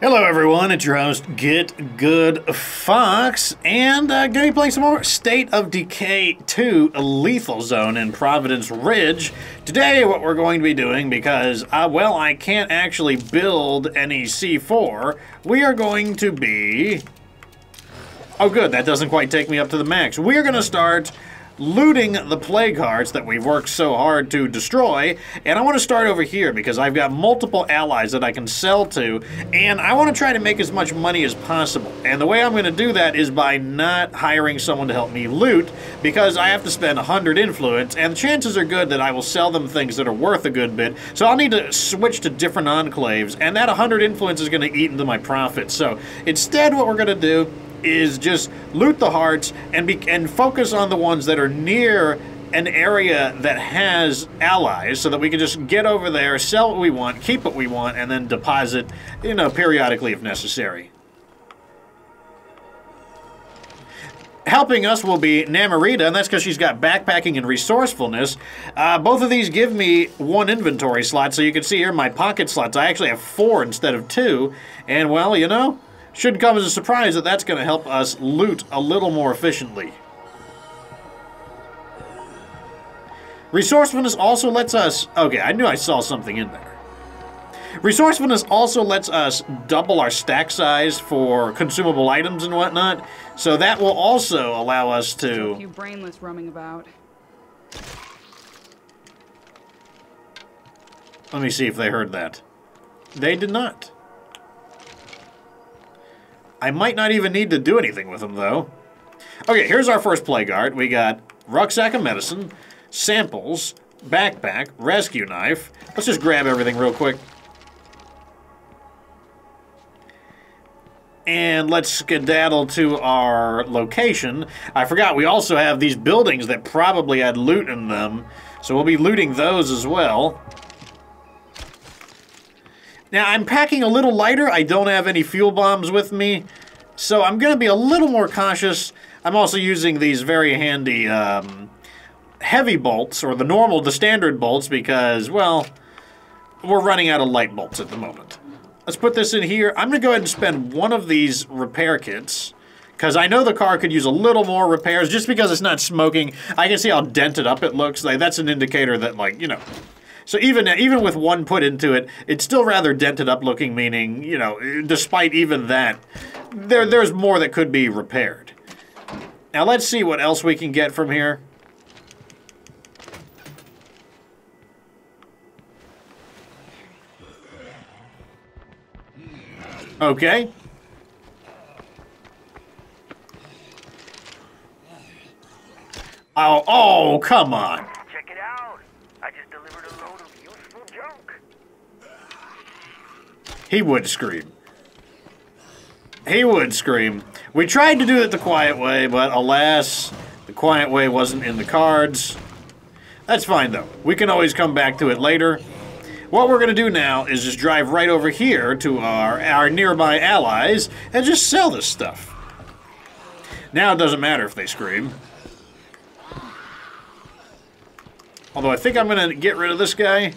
Hello everyone, it's your host, Get Good Fox, and gonna be playing some more State of Decay 2 Lethal Zone in Providence Ridge. Today what we're going to be doing, because, well, I can't actually build any C4, we are going to be... Oh good, that doesn't quite take me up to the max. We're gonna start looting the plague hearts that we've worked so hard to destroy, and I want to start over here because I've got multiple allies that I can sell to, and I want to try to make as much money as possible. And the way I'm going to do that is by not hiring someone to help me loot, because I have to spend 100 influence, and the chances are good that I will sell them things that are worth a good bit, so I'll need to switch to different enclaves, and that 100 influence is going to eat into my profit. So instead what we're going to do is just loot the hearts and focus on the ones that are near an area that has allies, so that we can just get over there, sell what we want, keep what we want, and then deposit, you know, periodically if necessary. Helping us will be Namarita, and that's because she's got backpacking and resourcefulness. Both of these give me one inventory slot, so you can see here my pocket slots. I actually have 4 instead of 2, and well, you know, shouldn't come as a surprise that that's going to help us loot a little more efficiently. Resourcefulness also lets us... Okay, I knew I saw something in there. Resourcefulness also lets us double our stack size for consumable items and whatnot, so that will also allow us to... You brainless roaming about. Let me see if they heard that. They did not. I might not even need to do anything with them, though. Okay, here's our first plague heart. We got rucksack of medicine, samples, backpack, rescue knife. Let's just grab everything real quick. And let's skedaddle to our location. I forgot, we also have these buildings that probably had loot in them, so we'll be looting those as well. Now, I'm packing a little lighter. I don't have any fuel bombs with me, so I'm going to be a little more cautious. I'm also using these very handy heavy bolts, or the standard bolts, because, well, we're running out of light bolts at the moment. Let's put this in here. I'm going to go ahead and spend one of these repair kits, because I know the car could use a little more repairs. Just because it's not smoking, I can see how dented up it looks. Like, that's an indicator that, like, you know... So even with one put into it, it's still rather dented up looking, meaning, you know, despite even that, there's more that could be repaired. Now let's see what else we can get from here. Okay. Oh, come on. Check it out. I just delivered a load of useful junk. He would scream. He would scream. We tried to do it the quiet way, but alas, the quiet way wasn't in the cards. That's fine, though. We can always come back to it later. What we're going to do now is just drive right over here to our nearby allies and just sell this stuff. Now it doesn't matter if they scream. Although I think I'm going to get rid of this guy.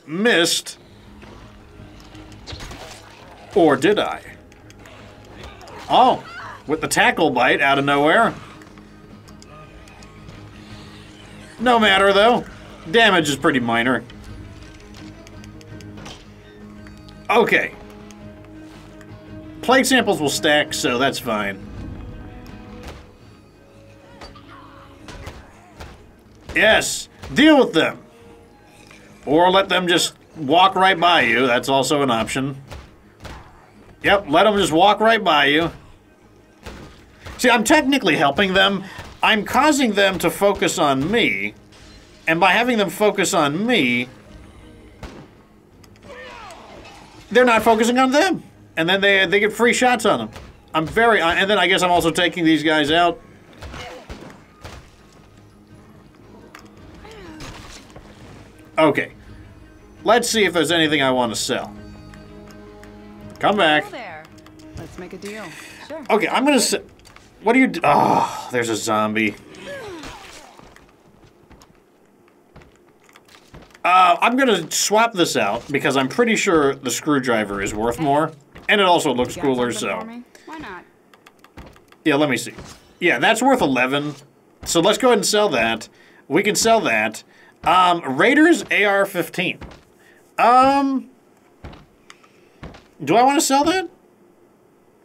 Missed. Or did I? Oh, with the tackle bite out of nowhere. No matter, though. Damage is pretty minor. Okay. Plague samples will stack, so that's fine. Yes, deal with them. Or let them just walk right by you. That's also an option. Yep, let them just walk right by you. See, I'm technically helping them. I'm causing them to focus on me. And by having them focus on me, they're not focusing on them. And then they get free shots on them. I'm very... And then I guess I'm also taking these guys out. Okay, let's see if there's anything I want to sell. Come back. There. Let's make a deal. Sure. Okay, I'm gonna. What do you? Oh, there's a zombie. I'm gonna swap this out because I'm pretty sure the screwdriver is worth more. And it also looks Got cooler, something for so... me? Why not? Yeah, let me see. Yeah, that's worth 11. So let's go ahead and sell that. We can sell that. Raiders AR-15. Do I want to sell that?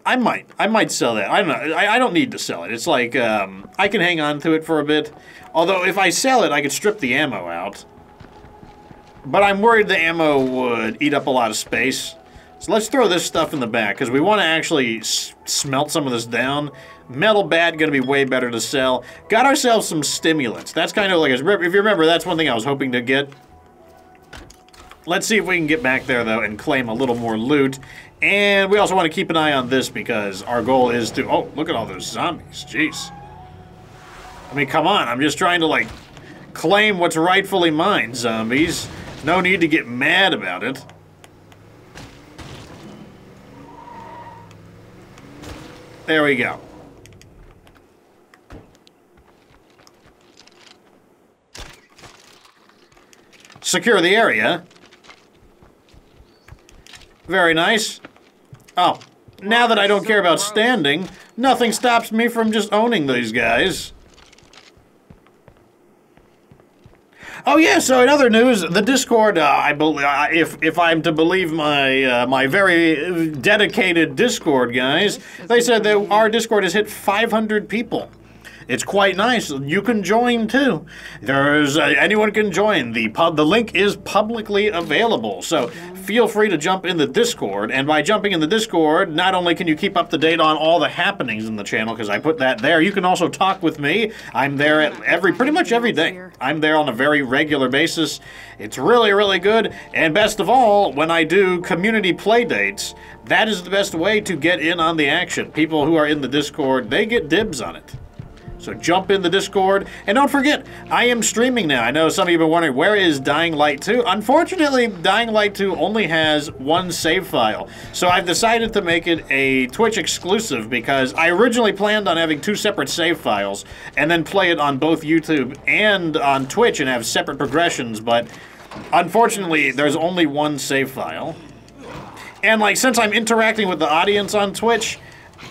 I might sell that. I don't know. I don't need to sell it. It's like, I can hang on to it for a bit. Although, if I sell it, I could strip the ammo out. But I'm worried the ammo would eat up a lot of space. So let's throw this stuff in the back, because we want to actually smelt some of this down. Metal bat, going to be way better to sell. Got ourselves some stimulants. That's kind of like, if you remember, that's one thing I was hoping to get. Let's see if we can get back there, though, and claim a little more loot. And we also want to keep an eye on this, because our goal is to... Oh, look at all those zombies. Jeez. I mean, come on. I'm just trying to, like, claim what's rightfully mine, zombies. No need to get mad about it. There we go. Secure the area. Very nice. Oh, now that I don't care about standing, nothing stops me from just owning these guys. Oh yeah, so in other news, the Discord, I believe, if I'm to believe my my very dedicated Discord guys, they said that our Discord has hit 500 people. It's quite nice. You can join too. There's anyone can join. The link is publicly available, so feel free to jump in the Discord. And by jumping in the Discord, not only can you keep up to date on all the happenings in the channel, because I put that there, you can also talk with me. I'm there at pretty much every day. I'm there on a very regular basis. It's really, really good. And best of all, when I do community play dates, that is the best way to get in on the action. People who are in the Discord, they get dibs on it. So jump in the Discord, and don't forget, I am streaming now. I know some of you have been wondering, where is Dying Light 2? Unfortunately, Dying Light 2 only has one save file. So I've decided to make it a Twitch exclusive, because I originally planned on having 2 separate save files, and then play it on both YouTube and on Twitch and have separate progressions, but unfortunately, there's only one save file. And like, since I'm interacting with the audience on Twitch,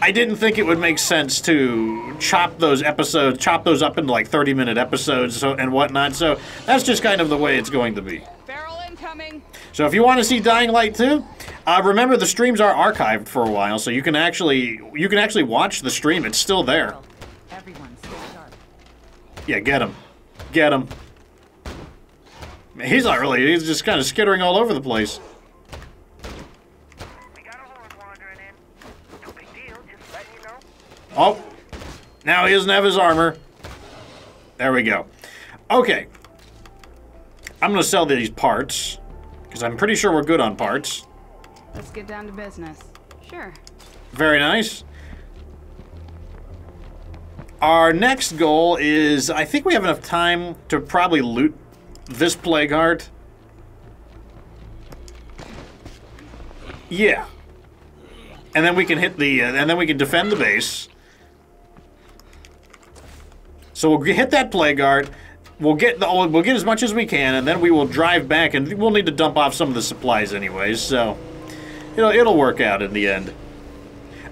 I didn't think it would make sense to chop those episodes, chop those up into like 30-minute episodes and whatnot. So that's just kind of the way it's going to be. Barrel incoming. So if you want to see Dying Light 2, remember the streams are archived for a while, so you can actually watch the stream. It's still there. Everyone stay sharp. Yeah, get him, get him. He's not really. He's just kind of skittering all over the place. Oh, now he doesn't have his armor. There we go. Okay. I'm going to sell these parts, because I'm pretty sure we're good on parts. Let's get down to business. Sure. Very nice. Our next goal is, I think we have enough time to probably loot this plague heart. Yeah. And then we can hit the, and then we can defend the base. So we'll hit that plague heart. We'll get as much as we can, and then we will drive back, and we'll need to dump off some of the supplies anyways. So it'll work out in the end.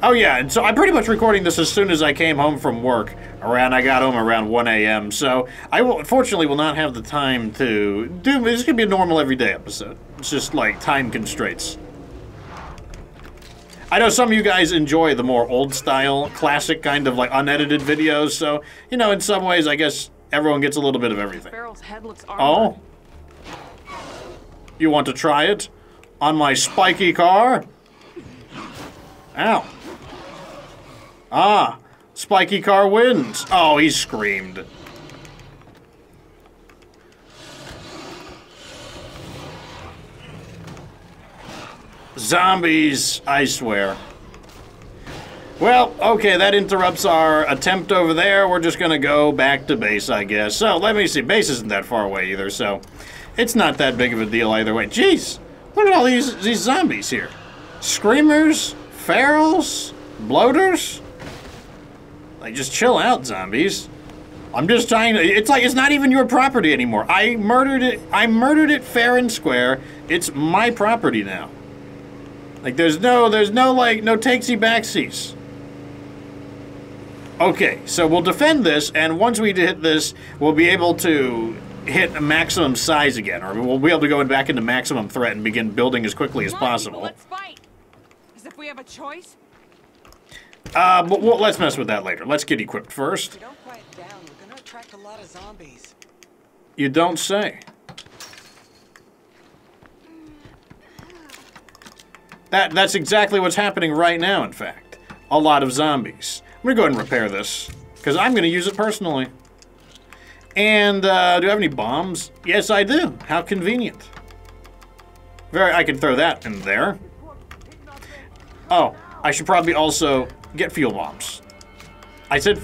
Oh yeah, and so I'm pretty much recording this as soon as I came home from work. I got home around 1 a.m. So I unfortunately will not have the time to do. This is gonna be a normal everyday episode. It's just like time constraints. I know some of you guys enjoy the more old-style, classic kind of like unedited videos, so, you know, in some ways, I guess everyone gets a little bit of everything. Barrel's head looks armored. Oh? You want to try it? On my spiky car? Ow. Ah, spiky car wins. Oh, he screamed. Zombies, I swear. Well, okay, that interrupts our attempt over there. We're just gonna go back to base, I guess. So, let me see. Base isn't that far away either, so it's not that big of a deal either way. Jeez, look at all these zombies here. Screamers, ferals, bloaters. Like, just chill out, zombies. I'm just trying to, it's like, it's not even your property anymore. I murdered it fair and square. It's my property now. Like, there's no takesy backsies. Okay, so we'll defend this, and once we hit this, we'll be able to hit a maximum size again, or we'll be able to go back into maximum threat and begin building as quickly as possible. Let's fight. As if we have a choice. But let's mess with that later. Let's get equipped first. If we don't quiet down, we're gonna attract a lot of zombies. You don't say. That's exactly what's happening right now, in fact. A lot of zombies. I'm gonna go ahead and repair this, because I'm gonna use it personally. And, do I have any bombs? Yes, I do. How convenient. I can throw that in there. Oh, I should probably also get fuel bombs. I said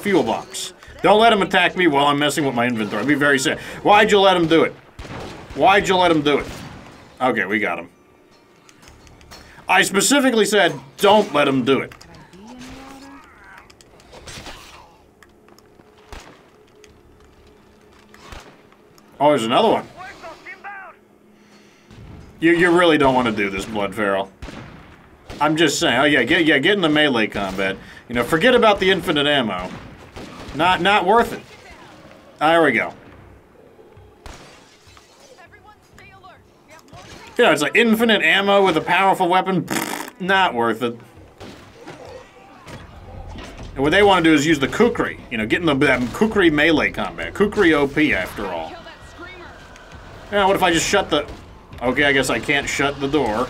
fuel bombs. Don't let them attack me while I'm messing with my inventory. I'd be very sad. Why'd you let them do it? Why'd you let them do it? Okay, we got him. I specifically said, don't let them do it. Oh, there's another one. You really don't want to do this, Blood Feral. I'm just saying. Oh yeah, get in the melee combat. You know, forget about the infinite ammo. Not worth it. There we go. You know, it's like infinite ammo with a powerful weapon. Pfft, not worth it. And what they want to do is use the kukri. You know, get in that kukri melee combat. Kukri OP, after all. Yeah, what if I just shut the... Okay, I guess I can't shut the door.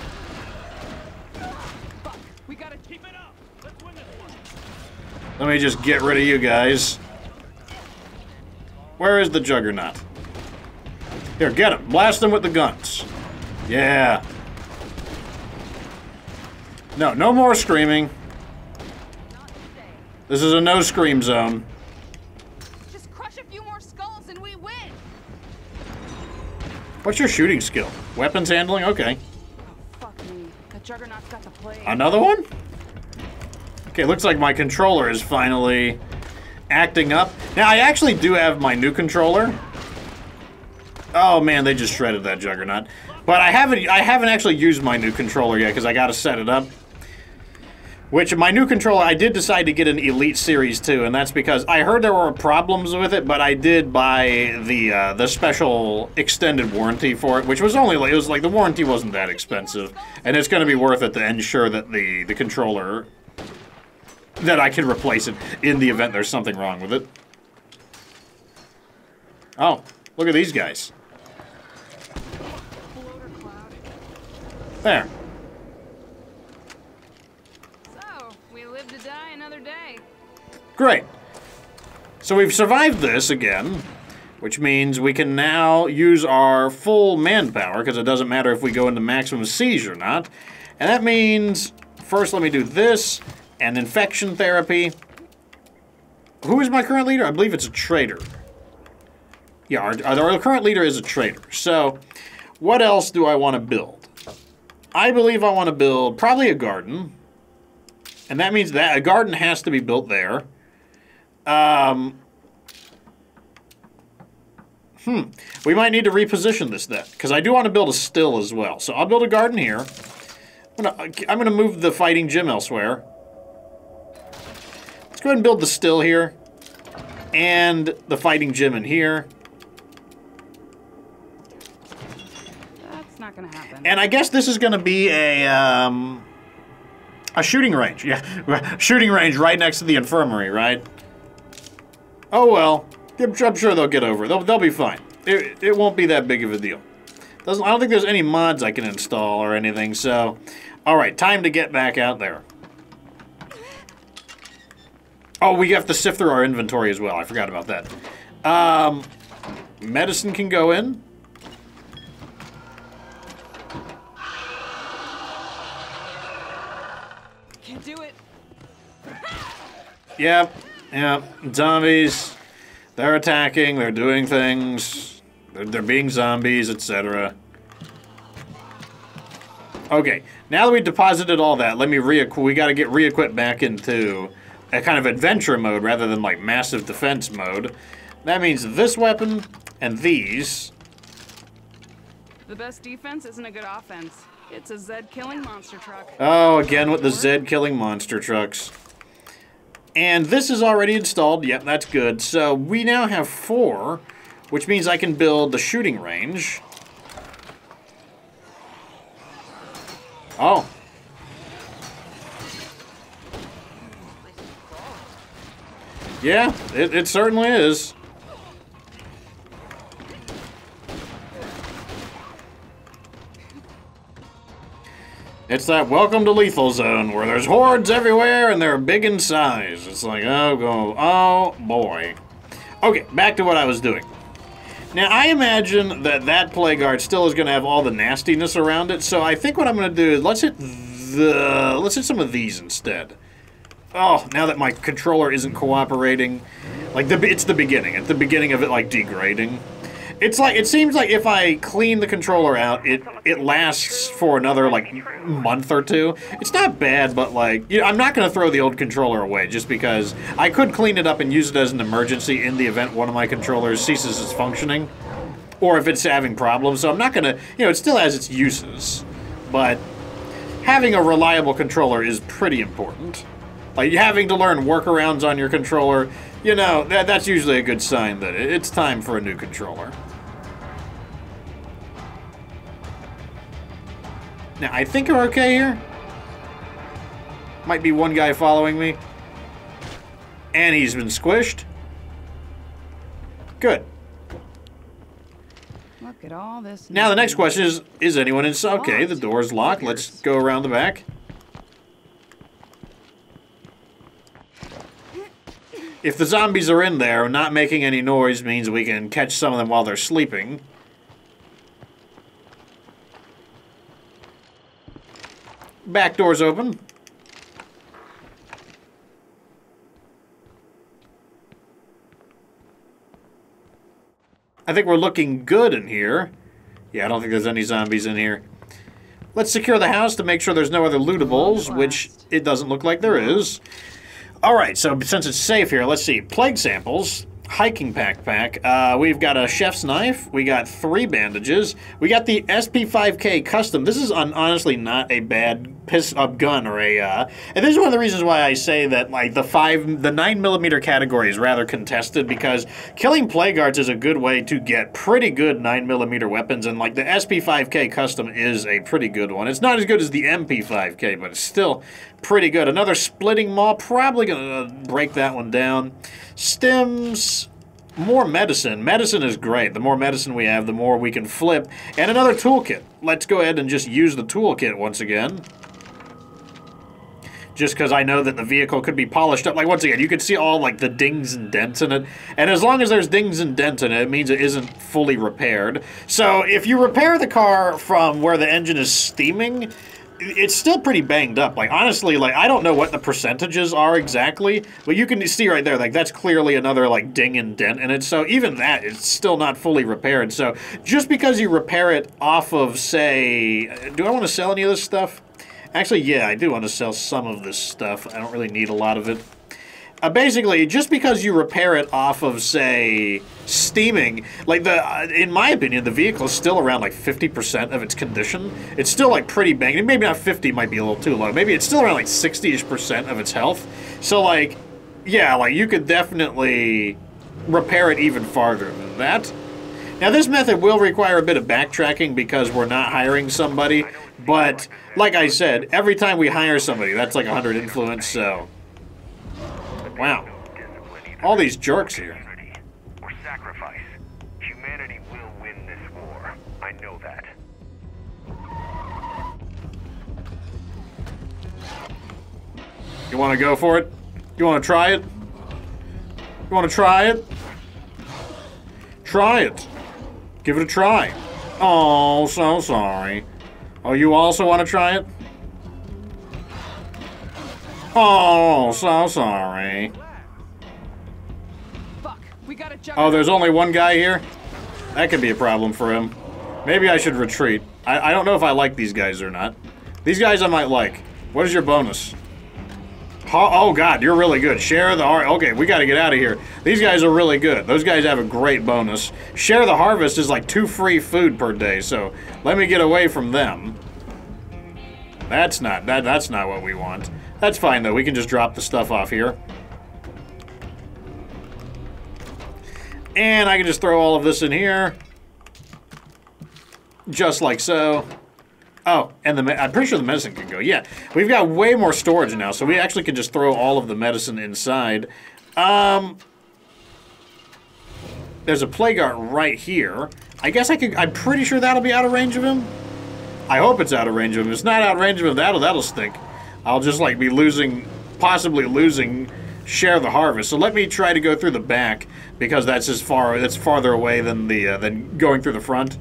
We gotta keep it up. Let's win this one. Let me just get rid of you guys. Where is the Juggernaut? Here, get him. Blast him with the guns. Yeah. No more screaming. This is a no scream zone. Just crush a few more skulls and we win. What's your shooting skill? Weapons handling? Okay. Oh, fuck me. The Juggernaut's got the plague. Another one? Okay, looks like my controller is finally acting up. Now, I actually do have my new controller. Oh man, they just shredded that Juggernaut. But I haven't actually used my new controller yet because I gotta set it up. Which, my new controller, I did decide to get an Elite Series 2, and that's because I heard there were problems with it, but I did buy the special extended warranty for it, which was only, it was like, the warranty wasn't that expensive, and it's gonna be worth it to ensure that the controller, that I can replace it in the event there's something wrong with it. Oh, look at these guys. There. So, we live to die another day. Great. So we've survived this again, which means we can now use our full manpower, because it doesn't matter if we go into maximum siege or not. And that means, first let me do this, and infection therapy. Who is my current leader? I believe it's a traitor. Yeah, our current leader is a traitor. So, what else do I want to build? I believe I want to build probably a garden. And that means that a garden has to be built there. We might need to reposition this then, because I do want to build a still as well. So I'll build a garden here. I'm gonna move the fighting gym elsewhere. Let's go ahead and build the still here. And the fighting gym in here. That's not gonna happen. And I guess this is gonna be a shooting range. Yeah, shooting range right next to the infirmary, right? Oh well, I'm sure they'll get over it. They'll be fine. It won't be that big of a deal. I don't think there's any mods I can install or anything, so... Alright, time to get back out there. Oh, we have to sift through our inventory as well. I forgot about that. Medicine can go in. Can't do it. Yep. Zombies. They're attacking. They're doing things. They're being zombies, etc. Okay. Now that we deposited all that, we gotta get re-equipped back into a kind of adventure mode rather than like massive defense mode. That means this weapon and these. The best defense isn't a good offense. It's a Zed killing monster truck. Oh, again with the Zed killing monster trucks. And this is already installed. Yep, that's good. So we now have 4, which means I can build the shooting range. Oh. Yeah, it certainly is. It's that welcome to lethal zone where there's hordes everywhere and they're big in size. It's like, oh boy. Okay, back to what I was doing. Now, I imagine that plague guard still is going to have all the nastiness around it, so I think what I'm going to do is let's hit some of these instead. Oh, now that my controller isn't cooperating, like it's the beginning. It's the beginning of it like degrading. It's like, it seems like if I clean the controller out, it lasts for another like month or two. It's not bad, but like, you know, I'm not going to throw the old controller away just because I could clean it up and use it as an emergency in the event one of my controllers ceases its functioning, or if it's having problems. So I'm not going to, you know, it still has its uses, but having a reliable controller is pretty important. Like having to learn workarounds on your controller, you know, that's usually a good sign that it's time for a new controller. Now, I think we're okay here. Might be one guy following me. And he's been squished. Good. Look at all this. Now, the next question is anyone inside? Okay, the door's locked. Let's go around the back. If the zombies are in there, not making any noise means we can catch some of them while they're sleeping. Back door's open. I think we're looking good in here. Yeah, I don't think there's any zombies in here. Let's secure the house to make sure there's no other lootables, which it doesn't look like there is. Alright, so since it's safe here, let's see. Plague samples, hiking backpack. We've got a chef's knife. We got 3 bandages. We got the SP5K custom. This is honestly not a bad piss-up gun or a... and this is one of the reasons why I say that like the 9mm category is rather contested, because killing plague guards is a good way to get pretty good 9mm weapons, and like the SP5K custom is a pretty good one. It's not as good as the MP5K, but it's still pretty good. Another splitting maw, probably gonna break that one down. Stims, more medicine. Medicine is great. The more medicine we have, the more we can flip. And another toolkit. Let's go ahead and just use the toolkit once again. Just because I know that the vehicle could be polished up. Like, once again, you can see all, like, the dings and dents in it. And as long as there's dings and dents in it, it means it isn't fully repaired. So, if you repair the car from where the engine is steaming, it's still pretty banged up. Like, honestly, like, I don't know what the percentages are exactly, but you can see right there, like, that's clearly another, like, ding and dent in it. So even that is still not fully repaired. So just because you repair it off of, say, do I want to sell any of this stuff? Actually, yeah, I do want to sell some of this stuff. I don't really need a lot of it. Basically, just because you repair it off of, say, steaming, like in my opinion, the vehicle is still around like 50% of its condition. It's still like pretty banged. Maybe not 50, might be a little too low. Maybe it's still around like 60-ish% of its health. So like, yeah, like you could definitely repair it even farther than that. Now this method will require a bit of backtracking because we're not hiring somebody, but like I said, every time we hire somebody, that's like 100 influence, so... Wow. All these jerks here. Or sacrifice. Humanity will win this war. I know that. You want to go for it? You want to try it? You want to try it? Try it. Give it a try. Oh, so sorry. Oh, you also want to try it? Oh, so sorry. Fuck, we gotta jump. Oh, there's only one guy here? That could be a problem for him. Maybe I should retreat. I don't know if I like these guys or not. These guys I might like. What is your bonus? Oh, God, you're really good. Share the harvest. Okay, we got to get out of here. These guys are really good. Those guys have a great bonus. Share the harvest is like 2 free food per day, so let me get away from them. That's not what we want. That's fine, though. We can just drop the stuff off here. And I can just throw all of this in here. Just like so. Oh, and I'm pretty sure the medicine can go. Yeah, we've got way more storage now, so we actually can just throw all of the medicine inside. There's a plague art right here. I guess I could. I'm pretty sure that'll be out of range of him. I hope it's out of range of him. If it's not out of range of him, that'll stink. I'll just like be possibly losing share the harvest. So let me try to go through the back because that's farther away than than going through the front.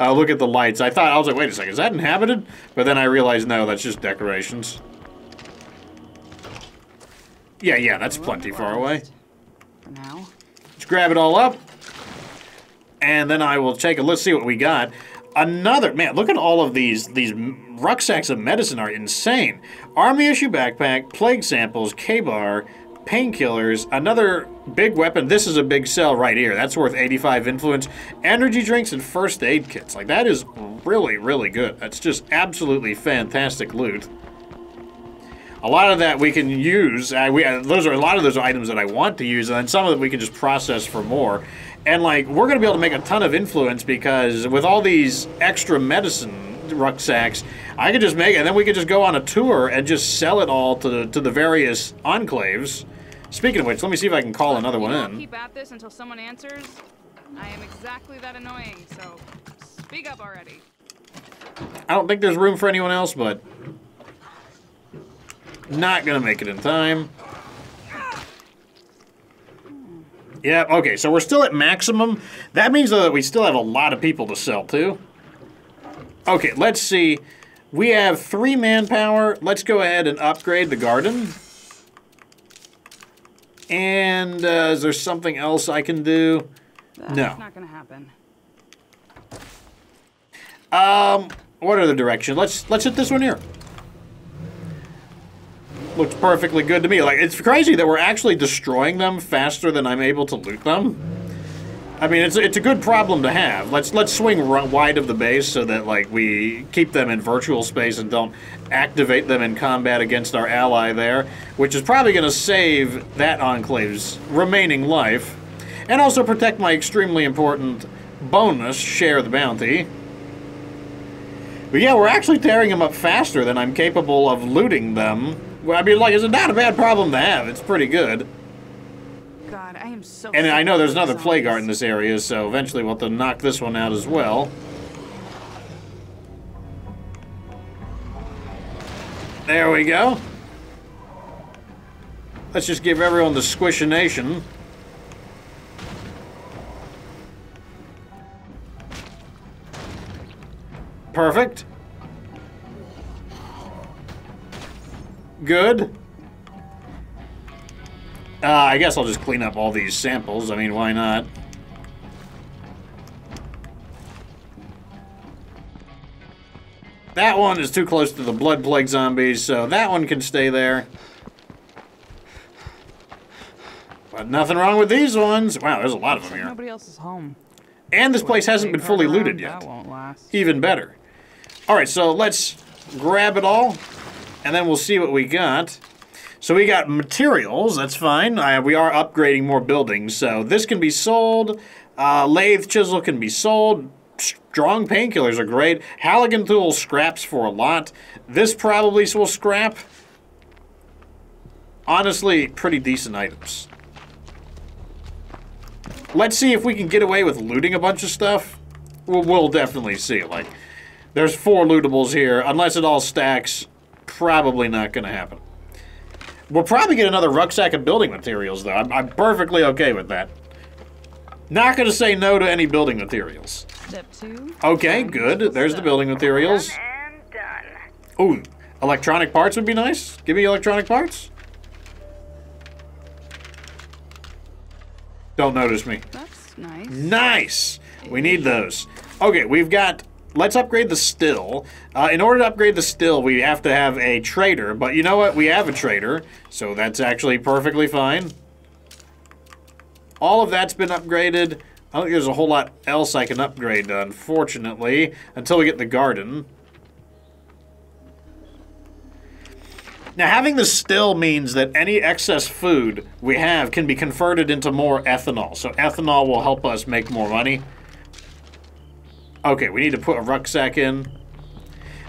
Look at the lights. I was like, wait a second, is that inhabited? But then I realized, no, that's just decorations. Yeah, that's plenty far away. For now. Let's grab it all up. And then I will let's see what we got. Man, look at all of these rucksacks of medicine are insane. Army issue backpack, plague samples, K-bar, painkillers, another big weapon. This is a big sell right here. That's worth 85 influence. Energy drinks and first aid kits. Like, that is really, really good. That's just absolutely fantastic loot. A lot of that we can use. A lot of those items that I want to use, and then some of them we can just process for more. And, like, we're going to be able to make a ton of influence because with all these extra medicine rucksacks, I could just make it, and then we could just go on a tour and just sell it all to the various enclaves. Speaking of which, let me see if I can call another one in. Keep at this until someone answers. I am exactly that annoying, so speak up already. I don't think there's room for anyone else, but not gonna make it in time. Yeah, okay, so we're still at maximum. That means, though, that we still have a lot of people to sell to. Okay, let's see. We have 3 manpower. Let's go ahead and upgrade the garden. And is there something else I can do? That's no. Not gonna happen. What other direction? Let's hit this one here. Looks perfectly good to me. Like, it's crazy that we're actually destroying them faster than I'm able to loot them. I mean, it's a good problem to have. Let's swing wide of the base so that, like, we keep them in virtual space and don't activate them in combat against our ally there, which is probably going to save that enclave's remaining life, and also protect my extremely important bonus, share the bounty. But yeah, we're actually tearing them up faster than I'm capable of looting them. Well, I mean, like, it's not a bad problem to have. It's pretty good. God, I am so. And I know there's another plague art in this area, so eventually we'll have to knock this one out as well. There we go. Let's just give everyone the squishination. Perfect. Good. I guess I'll just clean up all these samples. I mean, why not? That one is too close to the blood plague zombies, so that one can stay there. But nothing wrong with these ones. Wow, there's a lot of them here. Nobody else is home. And this place hasn't been fully looted yet. That won't last. Even better. All right, so let's grab it all, and then we'll see what we got. So we got materials, that's fine. We are upgrading more buildings, so this can be sold. Lathe chisel can be sold. Strong painkillers are great. Halligan tool scraps for a lot. This probably will scrap. Honestly, pretty decent items. Let's see if we can get away with looting a bunch of stuff. We'll definitely see. Like, there's 4 lootables here. Unless it all stacks, probably not going to happen. We'll probably get another rucksack of building materials, though. I'm perfectly okay with that. Not going to say no to any building materials. Step 2. Okay, good. There's the building materials. Done and done. Ooh, electronic parts would be nice. Give me electronic parts. Don't notice me. That's nice. Nice! We need those. Okay, we've got let's upgrade the still. In order to upgrade the still, we have to have a trader. But you know what? We have a trader, so that's actually perfectly fine. All of that's been upgraded. I don't think there's a whole lot else I can upgrade, unfortunately, until we get the garden. Now, having the still means that any excess food we have can be converted into more ethanol. So ethanol will help us make more money. Okay, we need to put a rucksack in.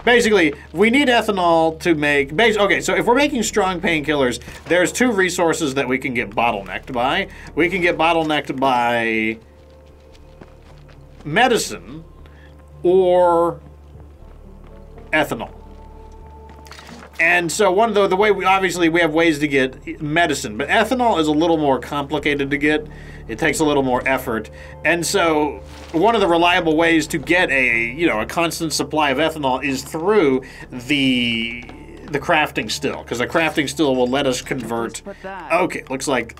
Basically, we need ethanol to make... Okay, so if we're making strong painkillers, there's two resources that we can get bottlenecked by. We can get bottlenecked by medicine or ethanol. And so the way we have ways to get medicine, but ethanol is a little more complicated to get. It takes a little more effort. And so one of the reliable ways to get a constant supply of ethanol is through the crafting still, because the crafting still will let us convert. Okay, looks like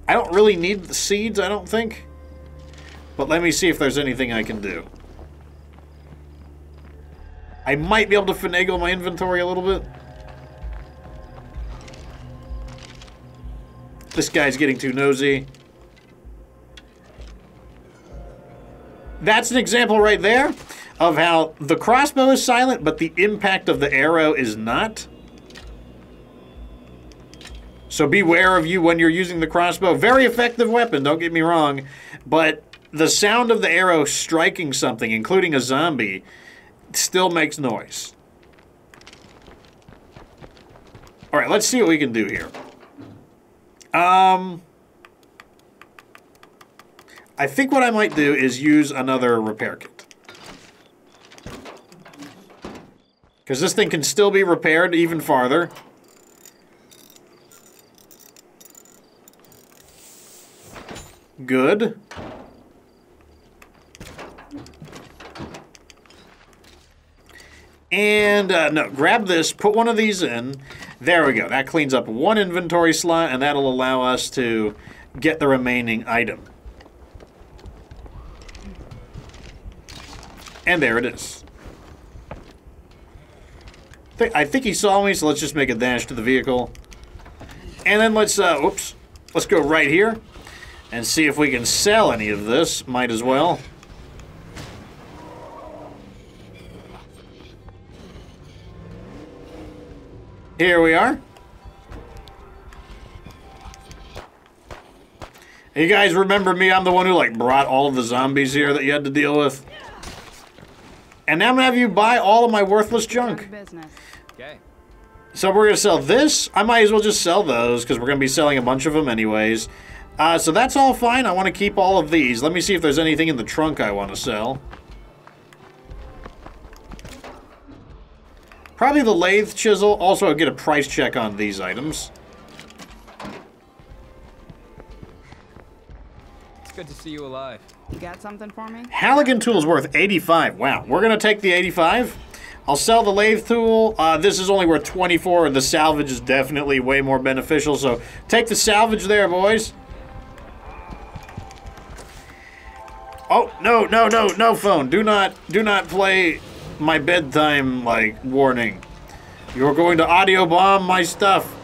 I don't really need the seeds, I don't think. But let me see if there's anything I can do. I might be able to finagle my inventory a little bit. This guy's getting too nosy. That's an example right there of how the crossbow is silent, but the impact of the arrow is not. So beware of you when you're using the crossbow. Very effective weapon, don't get me wrong. But the sound of the arrow striking something, including a zombie, still makes noise. Alright, let's see what we can do here. I think what I might do is use another repair kit. Because this thing can still be repaired even farther. Good. And, no, grab this, put one of these in. There we go. That cleans up one inventory slot, and that'll allow us to get the remaining item. And there it is. I think he saw me, so let's just make a dash to the vehicle. And then let's go right here and see if we can sell any of this. Might as well. Here we are. You guys remember me? I'm the one who brought all of the zombies here that you had to deal with. And now I'm gonna have you buy all of my worthless junk. Okay. So we're gonna sell this. I might as well just sell those because we're gonna be selling a bunch of them anyways. So that's all fine. I want to keep all of these. Let me see if there's anything in the trunk I want to sell. Probably the lathe chisel. Also, I'll get a price check on these items. It's good to see you alive. You got something for me? Halligan tool's worth 85. Wow, we're gonna take the 85. I'll sell the lathe tool. This is only worth 24, and the salvage is definitely way more beneficial. So take the salvage there, boys. Oh no phone. Do not play my bedtime warning. You're going to audio bomb my stuff.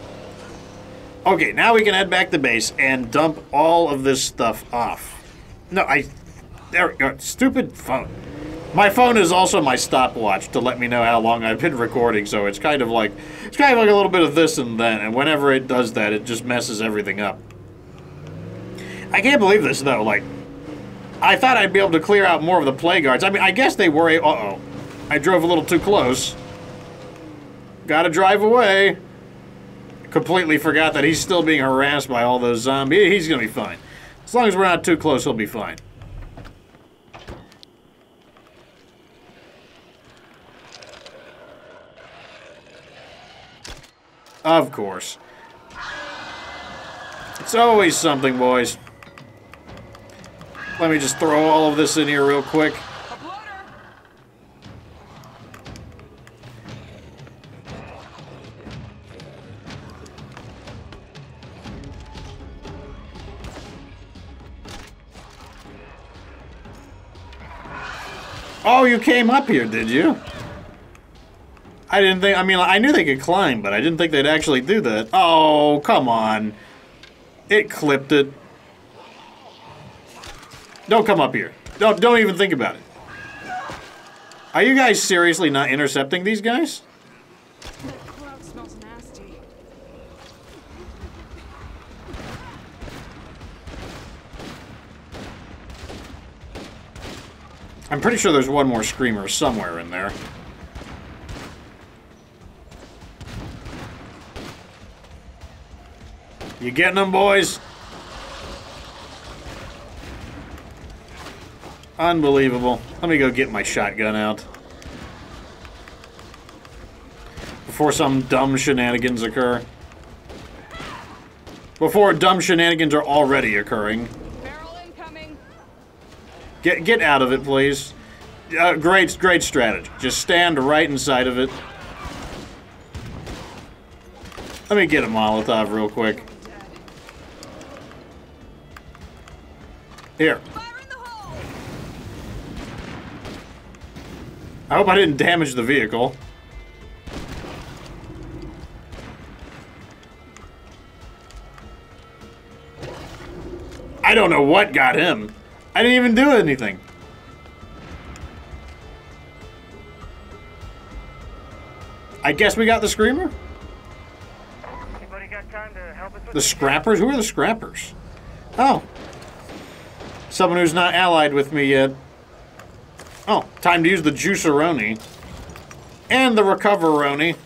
Okay, now we can head back to base and dump all of this stuff off. No, there we go. Stupid phone. My phone is also my stopwatch to let me know how long I've been recording, so it's kind of like a little bit of this and that, and whenever it does that, it just messes everything up. I can't believe this though. I thought I'd be able to clear out more of the plague guards. I mean, I guess they were uh-oh. I drove a little too close. Gotta drive away. Completely forgot that he's still being harassed by all those zombies. He's gonna be fine. As long as we're not too close, he'll be fine. Of course. It's always something, boys. Let me just throw all of this in here real quick. Oh, you came up here, did you? I didn't think, I mean, I knew they could climb, but I didn't think they'd actually do that. Oh, come on. It clipped it. Don't come up here. Don't even think about it. Are you guys seriously not intercepting these guys? That cloud smells nasty. I'm pretty sure there's one more screamer somewhere in there. You getting them, boys? Unbelievable. Let me go get my shotgun out. Before some dumb shenanigans occur. Before dumb shenanigans are already occurring. Barrel incoming. Get out of it, please. Great strategy. Just stand right inside of it. Let me get a Molotov real quick. Here. I hope I didn't damage the vehicle. I don't know what got him. I didn't even do anything. I guess we got the screamer? Anybody got time to help us with The scrappers? Who are the scrappers? Oh. Someone who's not allied with me yet. Oh, time to use the juiceroni. And the recoveroni.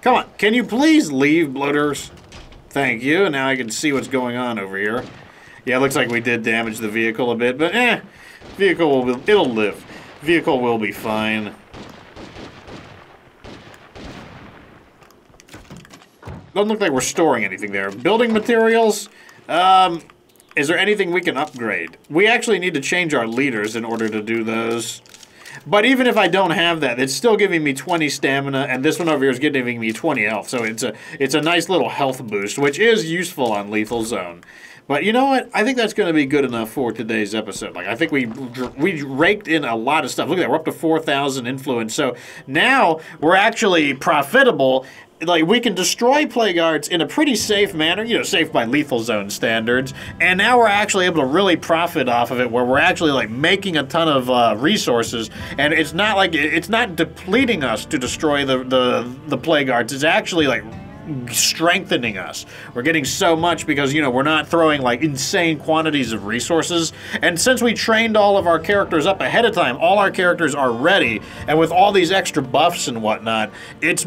Come on, can you please leave, bloaters? Thank you, and now I can see what's going on over here. Yeah, it looks like we did damage the vehicle a bit, but vehicle will, it'll live. Vehicle will be fine. Doesn't look like we're storing anything there. Building materials, is there anything we can upgrade? We actually need to change our leaders in order to do those. But even if I don't have that, it's still giving me 20 stamina, and this one over here is giving me 20 health. So it's a nice little health boost, which is useful on Lethal Zone. But you know what? I think that's going to be good enough for today's episode. Like, I think we raked in a lot of stuff. Look at that. We're up to 4,000 influence. So now we're actually profitable. Like, we can destroy plague arts in a pretty safe manner, you know, safe by Lethal Zone standards, and now we're actually able to really profit off of it, where we're actually, like, making a ton of resources, and it's not like, it's not depleting us to destroy the plague arts, it's actually, like, strengthening us. We're getting so much because, you know, we're not throwing like insane quantities of resources, and since we trained all of our characters up ahead of time, all our characters are ready, and with all these extra buffs and whatnot, it's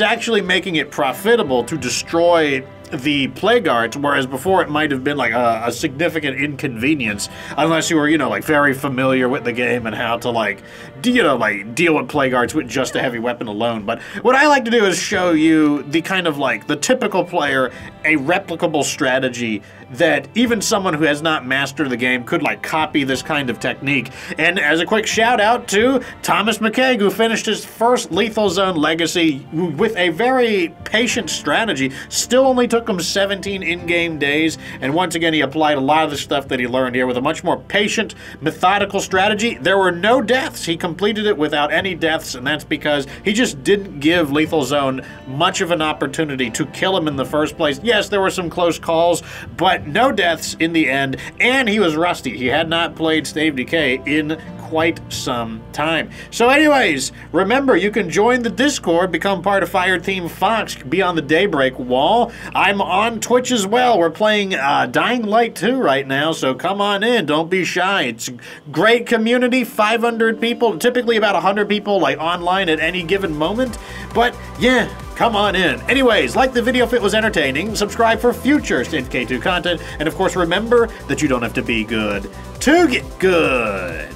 actually making it profitable to destroy the plague arts, whereas before it might have been like a significant inconvenience unless you were, you know, like very familiar with the game and how to like, you know, like deal with plague arts with just a heavy weapon alone. But what I like to do is show you the kind of like the typical player, a replicable strategy that even someone who has not mastered the game could like copy this kind of technique. And as a quick shout out to Thomas McKay, who finished his first Lethal Zone Legacy with a very patient strategy. Still only took him 17 in-game days, and once again he applied a lot of the stuff that he learned here with a much more patient, methodical strategy. There were no deaths. He completed it without any deaths, and that's because he just didn't give Lethal Zone much of an opportunity to kill him in the first place. Yes, there were some close calls, but no deaths in the end, and he was rusty. He had not played Stave Decay in quite some time. So anyways, remember, you can join the Discord, become part of Fireteam Fox, be on the Daybreak wall. I'm on Twitch as well. We're playing Dying Light 2 right now, so come on in. Don't be shy. It's a great community, 500 people, typically about 100 people like online at any given moment. But yeah, come on in. Anyways, like the video if it was entertaining, subscribe for future K2 content, and of course remember that you don't have to be good to get good.